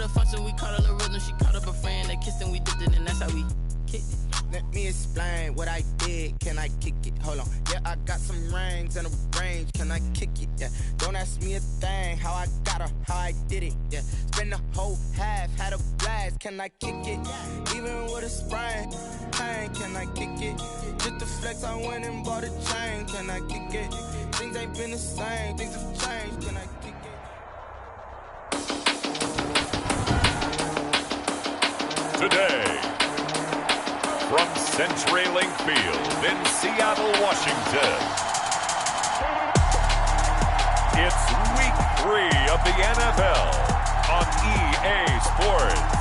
a function, we caught a rhythm. She caught up a friend, they kissed and we dipped it, and that's how we kicked it. Let me explain what I did. Can I kick it? Hold on. Yeah, I got some rings and a range. Can I kick it? Yeah. Don't ask me a thing. How I got her, how I did it. Yeah. Spend the whole half, had a blast. Can I kick it? Even with a sprain, pain. Can I kick it? Just to flex, I went and bought a chain. Can I kick it? Things ain't been the same. Things have changed. Can I kick it? Today, from CenturyLink Field in Seattle, Washington, it's Week 3 of the NFL on EA Sports.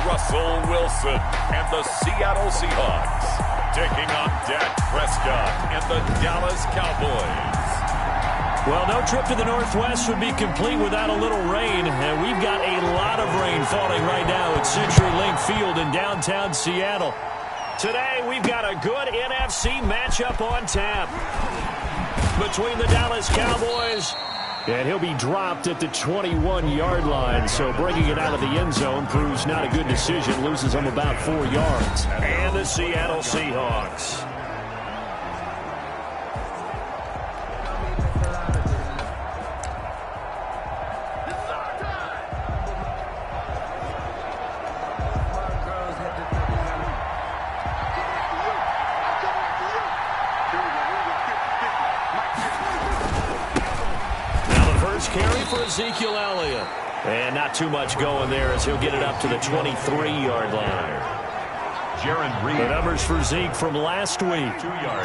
Russell Wilson and the Seattle Seahawks taking on Dak Prescott and the Dallas Cowboys. Well, no trip to the Northwest would be complete without a little rain, and we've got a lot of rain falling right now at CenturyLink Field in downtown Seattle. Today, we've got a good NFC matchup on tap between the Dallas Cowboys, and he'll be dropped at the 21-yard line, so bringing it out of the end zone proves not a good decision, loses him about 4 yards. And the Seattle Seahawks. Carry for Ezekiel Elliott. And not too much going there as he'll get it up to the 23-yard line. The numbers for Zeke from last week.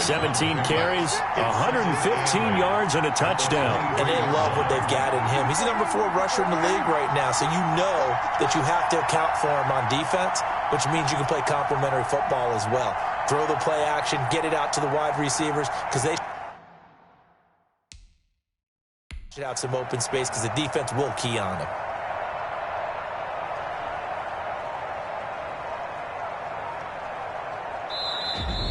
17 carries, 115 yards, and a touchdown. And they love what they've got in him. He's the number 4 rusher in the league right now, so you know that you have to account for him on defense, which means you can play complementary football as well. Throw the play action, get it out to the wide receivers, because they out some open space because the defense will key on him.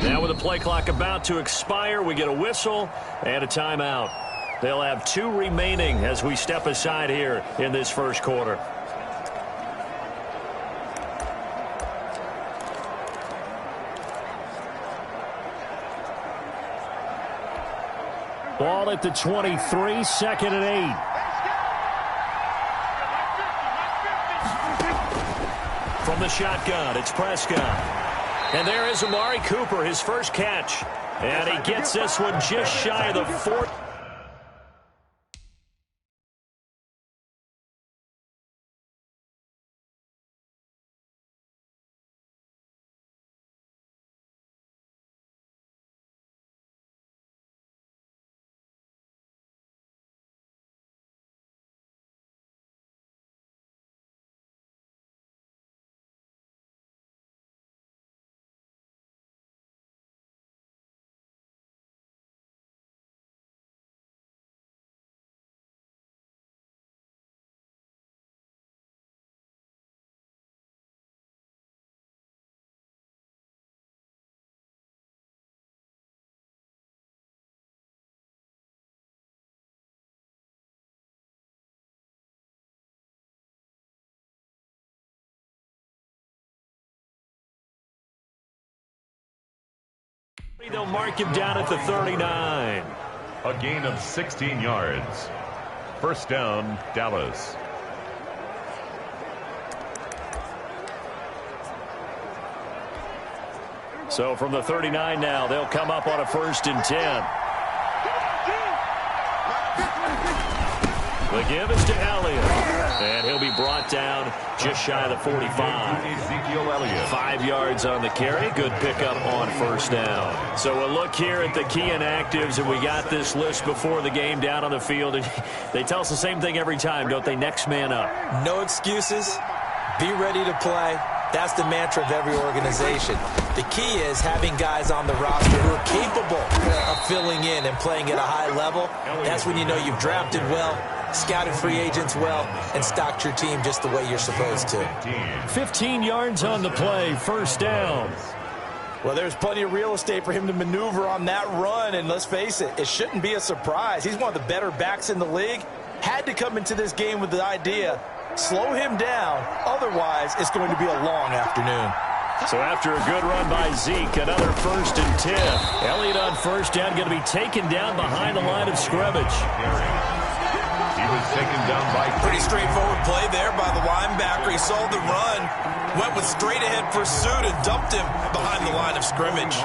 Now with the play clock about to expire, we get a whistle and a timeout. They'll have 2 remaining as we step aside here in this first quarter. Ball at the 23, 2nd and 8. From the shotgun, it's Prescott. And there is Amari Cooper, his first catch. And he gets this one just shy of the 4th. They'll mark him down at the 39. A gain of 16 yards. First down, Dallas. So from the 39 now, they'll come up on a 1st and 10. The give is to Elliott. And he'll be brought down just shy of the 45. Ezekiel Elliott. 5 yards on the carry. Good pickup on 1st down. So we'll look here at the key inactives, and we got this list before the game down on the field. And they tell us the same thing every time, don't they? Next man up. No excuses. Be ready to play. That's the mantra of every organization. The key is having guys on the roster who are capable of filling in and playing at a high level. That's when you know you've drafted well, scouted free agents well, and stocked your team just the way you're supposed to. 15 yards on the play, first down. Well, there's plenty of real estate for him to maneuver on that run, and let's face it, it shouldn't be a surprise. He's one of the better backs in the league. Had to come into this game with the idea, slow him down, otherwise it's going to be a long afternoon. So after a good run by Zeke, another 1st and 10. Elliott on first down, going to be taken down behind the line of scrimmage. He was taken down by... Pretty straightforward play there by the linebacker. He saw the run, went with straight-ahead pursuit and dumped him behind the line of scrimmage.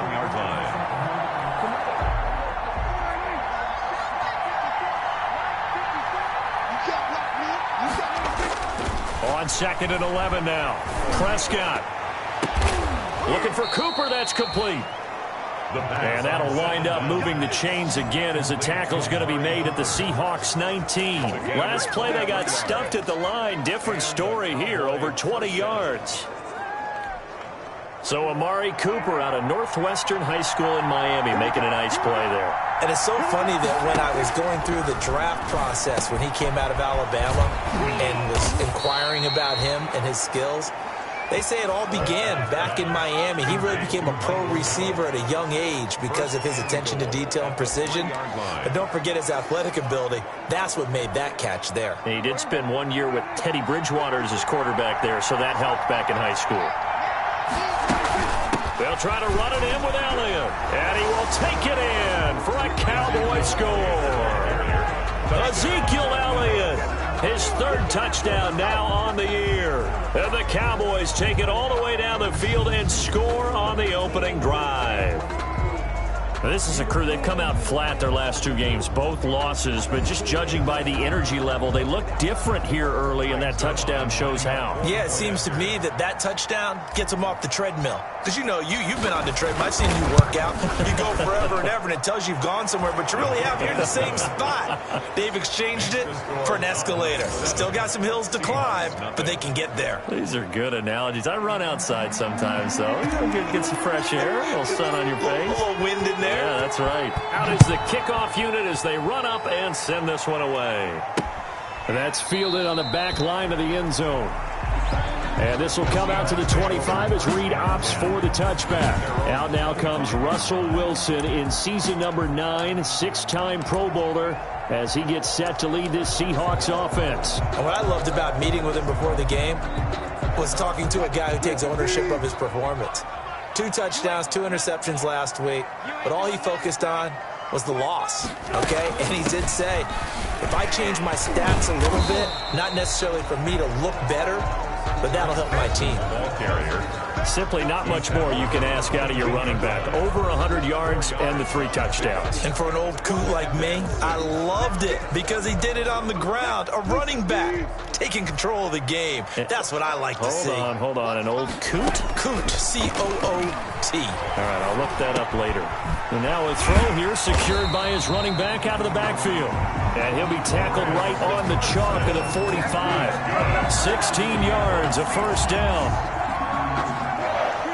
On 2nd and 11 now. Prescott looking for Cooper. That's complete. And that'll wind up moving the chains again as the tackle's going to be made at the Seahawks 19. Last play they got stuffed at the line. Different story here, over 20 yards. So Amari Cooper out of Northwestern High School in Miami making a nice play there. And it's so funny that when I was going through the draft process when he came out of Alabama and was inquiring about him and his skills, they say it all began back in Miami. He really became a pro receiver at a young age because of his attention to detail and precision. But don't forget his athletic ability. That's what made that catch there. And he did spend 1 year with Teddy Bridgewater as his quarterback there, so that helped back in high school. They'll try to run it in with Elliott, and he will take it in for a Cowboy score. Ezekiel Elliott, his 3rd touchdown now on the year. And the Cowboys take it all the way down the field and score on the opening drive. Now, this is a crew, they've come out flat their last 2 games, both losses, but just judging by the energy level, they look different here early, and that touchdown shows how. Yeah, it seems to me that touchdown gets them off the treadmill. Because, you know, you've been on the treadmill. I've seen you work out. You go forever and ever, and it tells you you've gone somewhere, but you really have. You're in the same spot. They've exchanged it for an escalator. Still got some hills to climb, but they can get there. These are good analogies. I run outside sometimes, though. Get some fresh air, a little sun on your face. A little wind in there. Yeah, that's right. Out is the kickoff unit as they run up and send this one away. And that's fielded on the back line of the end zone. And this will come out to the 25 as Reed opts for the touchback. Out now comes Russell Wilson in season number 9, 6-time Pro Bowler, as he gets set to lead this Seahawks offense. And what I loved about meeting with him before the game was talking to a guy who takes ownership of his performance. 2 touchdowns, 2 interceptions last week, but all he focused on was the loss, okay? And he did say, if I change my stats a little bit, not necessarily for me to look better, but that'll help my team. Ball carrier. Simply not much more you can ask out of your running back. Over 100 yards and the 3 touchdowns. And for an old coot like me, I loved it because he did it on the ground. A running back taking control of the game. That's what I like to see. Hold on. An old coot? Coot, C-O-O-T. All right, I'll look that up later. And now a throw here secured by his running back out of the backfield. And he'll be tackled right on the chalk at the 45. 16 yards, a first down.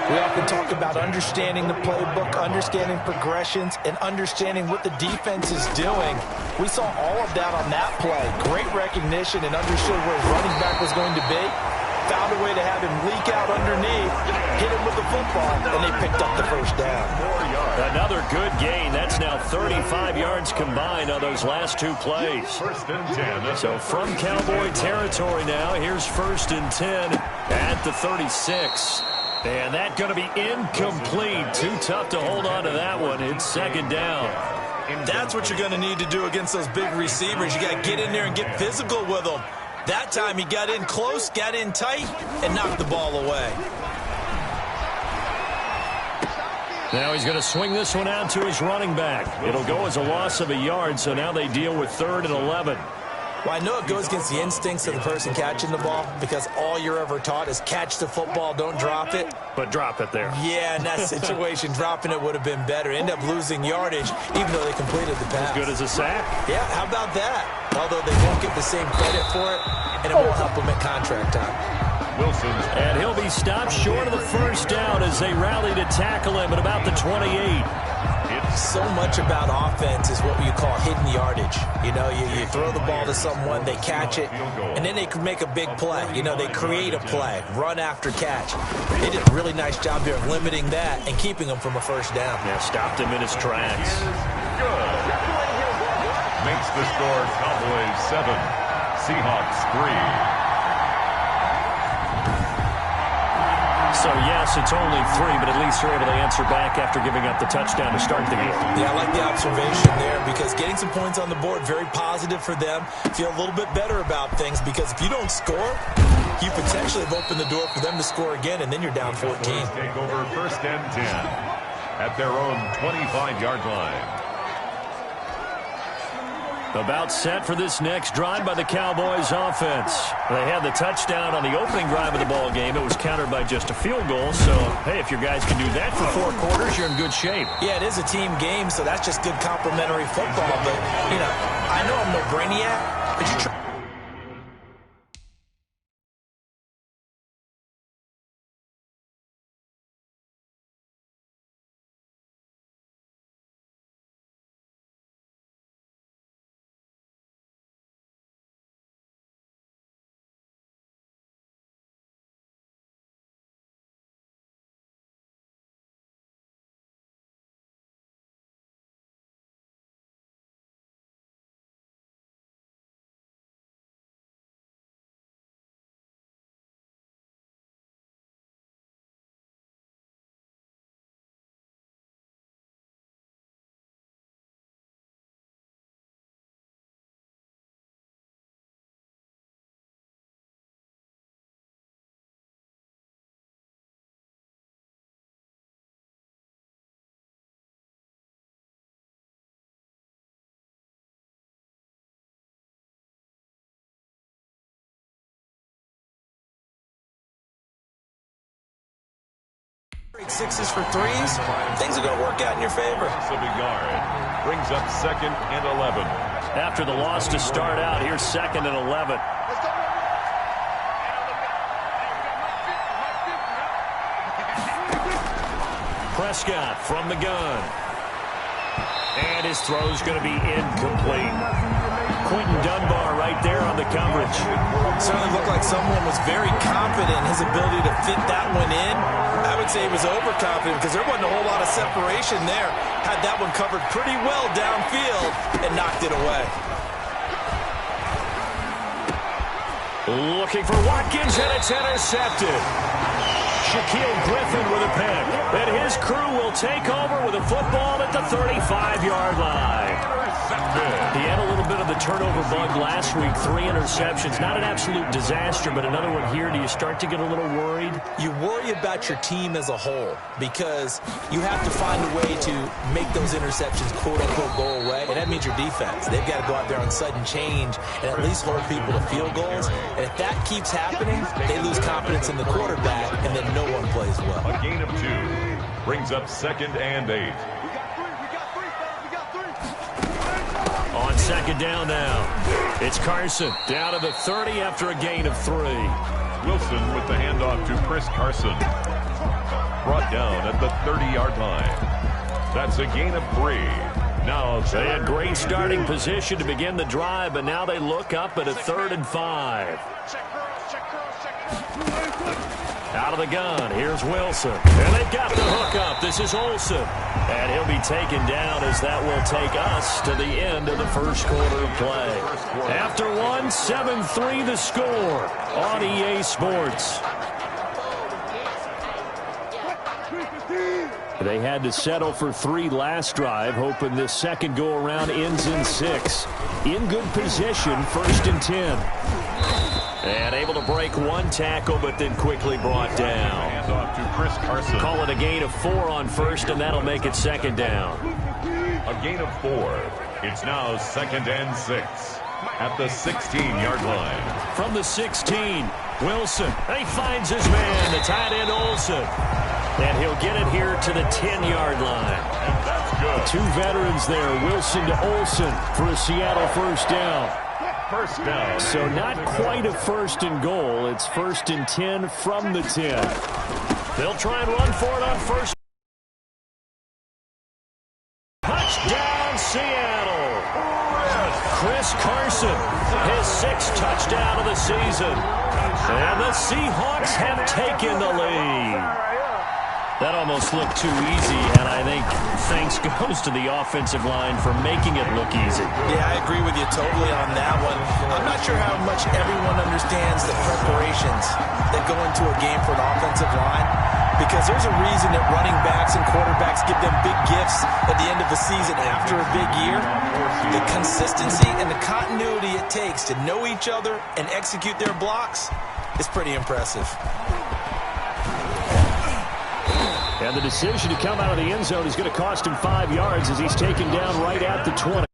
We often talk about understanding the playbook, understanding progressions, and understanding what the defense is doing. We saw all of that on that play. Great recognition and understood where his running back was going to be. Found a way to have him leak out underneath, hit him with the football, and they picked up the first down. Another good gain. That's now 35 yards combined on those last 2 plays. 1st and 10. So from Cowboy territory now, here's 1st and 10 at the 36. And that's going to be incomplete. Too tough to hold on to that one. It's 2nd down. That's what you're going to need to do against those big receivers. You got to get in there and get physical with them. That time he got in close, got in tight, and knocked the ball away. Now he's going to swing this one out to his running back. It'll go as a loss of a yard, so now they deal with 3rd and 11. Well, I know it goes against the instincts of the person catching the ball because all you're ever taught is catch the football, don't drop it. But drop it there. Yeah, in that situation, dropping it would have been better. End up losing yardage, even though they completed the pass. As good as a sack. Yeah, how about that? Although they won't get the same credit for it, and it won't help them at contract time. Wilson's. And he'll be stopped short of the first down as they rally to tackle him at about the 28. So much about offense is what you call hidden yardage. You know, you throw the ball to someone, they catch it, and then they can make a big play. You know, they create a play, run after catch. They did a really nice job here of limiting that and keeping him from a first down. Yeah, stopped him in his tracks. Good. Makes the score Cowboys 7, Seahawks 3. So, yes, it's only 3, but at least they're able to answer back after giving up the touchdown to start the game. Yeah, I like the observation there because getting some points on the board, very positive for them. Feel a little bit better about things because if you don't score, you potentially have opened the door for them to score again, and then you're down 14. Take over first and 10 at their own 25-yard line. About set for this next drive by the Cowboys offense. They had the touchdown on the opening drive of the ball game. It was countered by just a field goal. So, hey, if your guys can do that for 4 quarters, you're in good shape. Yeah, it is a team game, so that's just good complementary football. But, you know, I know I'm no brainiac, but you try. Sixes for threes, things are going to work out in your favor. Of a yard brings up second and 11. After the loss to start out, here's second and 11. Prescott from the gun. And his throw's going to be incomplete. Quentin Dunbar right there on the coverage. Certainly looked like someone was very confident in his ability to fit that one in. I would say he was overconfident because there wasn't a whole lot of separation there. Had that one covered pretty well downfield and knocked it away. Looking for Watkins, and it's intercepted. Shaquille Griffin with a pick. And his crew will take over with a football at the 35-yard line. He had a little bit of the turnover bug last week, 3 interceptions. Not an absolute disaster, but another one here. Do you start to get a little worried? You worry about your team as a whole because you have to find a way to make those interceptions, quote-unquote, go away, and that means your defense. They've got to go out there on sudden change and at least hold people to field goals. And if that keeps happening, they lose confidence in the quarterback, and then no one plays well. A gain of 2 brings up second and 8. On second down now, it's Carson down to the 30 after a gain of 3. Wilson with the handoff to Chris Carson. Brought down at the 30-yard line. That's a gain of 3. Now they had great starting position to begin the drive, but now they look up at a 3rd and 5. Out of the gun, here's Wilson. And they've got the hook up. This is Olsen. And he'll be taken down as that will take us to the end of the first quarter of play. After 1, 7-3 the score on EA Sports. They had to settle for 3 last drive, hoping this second go-around ends in 6. In good position, 1st and 10. And able to break 1 tackle, but then quickly brought down. Handoff to Chris Carson. Call it a gain of 4 on 1st, and that'll make it 2nd down. A gain of 4. It's now 2nd and 6 at the 16-yard line. From the 16, Wilson. And he finds his man, the tight end Olsen. And he'll get it here to the 10-yard line. And that's good. 2 veterans there, Wilson to Olsen for a Seattle first down. first down. So not quite a first and goal. It's first and 10 from the 10. They'll try and run for it on first. Touchdown, Seattle. Chris Carson, his 6th touchdown of the season. And the Seahawks have taken the lead. That almost looked too easy, and I think thanks goes to the offensive line for making it look easy. Yeah, I agree with you totally on that one. I'm not sure how much everyone understands the preparations that go into a game for an offensive line, because there's a reason that running backs and quarterbacks give them big gifts at the end of the season after a big year. The consistency and the continuity it takes to know each other and execute their blocks is pretty impressive. And the decision to come out of the end zone is going to cost him 5 yards as he's taken down right at the 20.